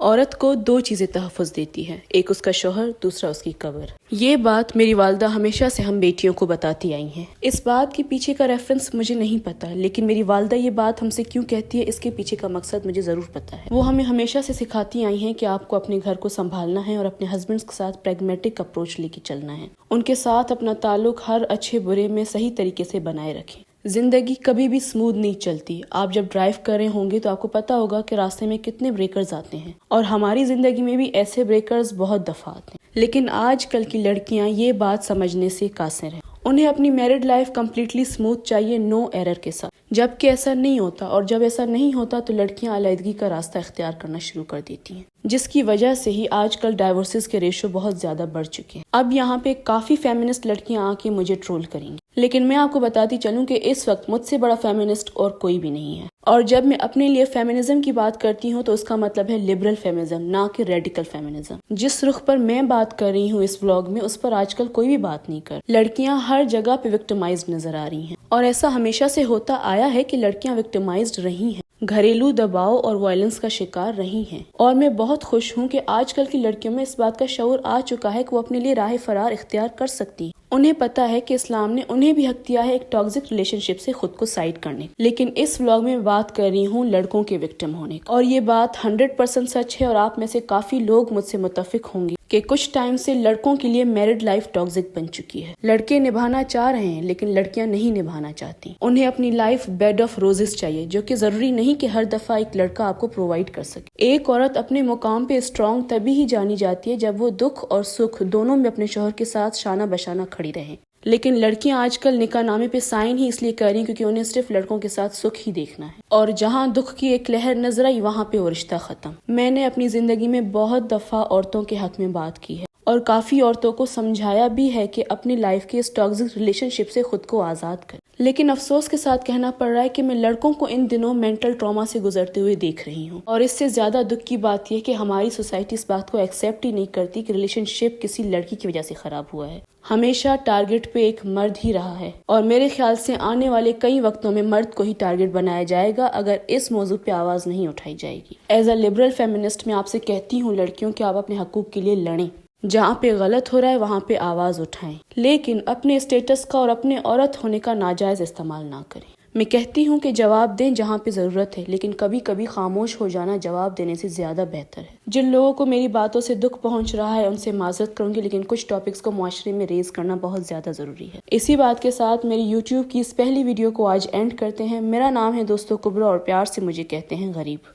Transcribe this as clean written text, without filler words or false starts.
عورت کو دو چیزیں تحفظ دیتی ہیں، ایک اس کا شوہر، دوسرا اس کی قبر۔ یہ بات میری والدہ ہمیشہ سے ہم بیٹیوں کو بتاتی آئی ہیں۔ اس بات کے پیچھے کا ریفرنس مجھے نہیں پتا، لیکن میری والدہ یہ بات ہم سے کیوں کہتی ہے اس کے پیچھے کا مقصد مجھے ضرور پتا ہے۔ وہ ہمیں ہمیشہ سے سکھاتی آئی ہیں کہ آپ کو اپنے گھر کو سنبھالنا ہے اور اپنے ہسبینڈز کے ساتھ پریگمیٹک اپروچ لے کے چلنا ہے۔ ان کے ساتھ اپنا تعلق ہر اچھے برے میں صحیح طریقے سے بنائے رکھیں۔ زندگی کبھی بھی سموتھ نہیں چلتی۔ آپ جب ڈرائیو کر رہے ہوں گے تو آپ کو پتا ہوگا کہ راستے میں کتنے بریکرز آتے ہیں، اور ہماری زندگی میں بھی ایسے بریکرز بہت دفعہ آتے ہیں۔ لیکن آج کل کی لڑکیاں یہ بات سمجھنے سے قاصر ہیں۔ انہیں اپنی میرڈ لائف کمپلیٹلی سموتھ چاہیے، نو ایرر کے ساتھ، جبکہ ایسا نہیں ہوتا، اور جب ایسا نہیں ہوتا تو لڑکیاں علیحدگی کا راستہ اختیار کرنا شروع کر دیتی ہیں، جس کی وجہ سے ہی آج کل ڈائیورسز کے ریشو بہت زیادہ بڑھ چکے ہیں۔ اب یہاں پہ کافی فیمنسٹ لڑکیاں آ کے مجھے ٹرول کریں گی، لیکن میں آپ کو بتاتی چلوں کہ اس وقت مجھ سے بڑا فیمنسٹ اور کوئی بھی نہیں ہے۔ اور جب میں اپنے لیے فیمنزم کی بات کرتی ہوں تو اس کا مطلب ہے لبرل فیمنزم، نہ کہ ریڈیکل فیمنزم۔ جس رخ پر میں بات کر رہی ہوں اس ولاگ میں، اس پر آج کل کوئی بھی بات نہیں کر۔ لڑکیاں ہر جگہ پہ وکٹمائزڈ نظر آ رہی ہیں، اور ایسا ہمیشہ سے ہوتا آیا ہے کہ لڑکیاں وکٹمائزڈ رہی ہیں، گھریلو دباؤ اور وائلنس کا شکار رہی ہیں۔ اور میں بہت خوش ہوں کہ آج کل کی لڑکیوں میں اس بات کا شعور آ چکا ہے کہ وہ اپنے لیے راہ فرار اختیار کر سکتی ہیں۔ انہیں پتا ہے کہ اسلام نے انہیں بھی حق دیا ہے ایک ٹاکسک ریلیشن شپ سے خود کو سائڈ کرنے۔ لیکن اس ولاگ میں بات کر رہی ہوں لڑکوں کے وکٹم ہونے کی، اور یہ بات 100% سچ ہے، اور آپ میں سے کافی لوگ مجھ سے متفق ہوں گے کہ کچھ ٹائم سے لڑکوں کے لیے میرڈ لائف ٹاکسک بن چکی ہے۔ لڑکے نبھانا چاہ رہے ہیں لیکن لڑکیاں نہیں نبھانا چاہتی۔ انہیں اپنی لائف بیڈ آف روزز چاہیے، جو کہ ضروری نہیں کہ ہر دفعہ ایک لڑکا آپ کو پرووائڈ کر سکے۔ ایک عورت اپنے مقام پہ اسٹرانگ تبھی ہی جانی جاتی ہے جب وہ دکھ اور سکھ دونوں میں اپنے شوہر کے ساتھ شانہ بشانہ کھڑی رہے۔ لیکن لڑکیاں آج کل نکاح نامے پہ سائن ہی اس لیے کر رہی ہیں کیونکہ انہیں صرف لڑکوں کے ساتھ سکھ ہی دیکھنا ہے، اور جہاں دکھ کی ایک لہر نظر آئی وہاں پہ وہ رشتہ ختم۔ میں نے اپنی زندگی میں بہت دفعہ عورتوں کے حق میں بات کی ہے، اور کافی عورتوں کو سمجھایا بھی ہے کہ اپنی لائف کے اس ٹاکسک ریلیشن شپ سے خود کو آزاد کریں۔ لیکن افسوس کے ساتھ کہنا پڑ رہا ہے کہ میں لڑکوں کو ان دنوں مینٹل ٹراما سے گزرتے ہوئے دیکھ رہی ہوں، اور اس سے زیادہ دکھ کی بات یہ کہ ہماری سوسائٹی اس بات کو ایکسیپٹ ہی نہیں کرتی کہ ریلیشن شپ کسی لڑکی کی وجہ سے خراب ہوا ہے۔ ہمیشہ ٹارگٹ پہ ایک مرد ہی رہا ہے، اور میرے خیال سے آنے والے کئی وقتوں میں مرد کو ہی ٹارگٹ بنایا جائے گا اگر اس موضوع پہ آواز نہیں اٹھائی جائے گی۔ ایز اے لبرل فیمنسٹ میں آپ سے کہتی ہوں لڑکیوں کہ آپ اپنے حقوق کے لیے لڑیں، جہاں پہ غلط ہو رہا ہے وہاں پہ آواز اٹھائیں، لیکن اپنے اسٹیٹس کا اور اپنے عورت ہونے کا ناجائز استعمال نہ کریں۔ میں کہتی ہوں کہ جواب دیں جہاں پہ ضرورت ہے، لیکن کبھی کبھی خاموش ہو جانا جواب دینے سے زیادہ بہتر ہے۔ جن لوگوں کو میری باتوں سے دکھ پہنچ رہا ہے ان سے معذرت کروں گی، لیکن کچھ ٹاپکس کو معاشرے میں ریز کرنا بہت زیادہ ضروری ہے۔ اسی بات کے ساتھ میری یوٹیوب کی اس پہلی ویڈیو کو آج اینڈ کرتے ہیں۔ میرا نام ہے دوستو کبرا، اور پیار سے مجھے کہتے ہیں غریب۔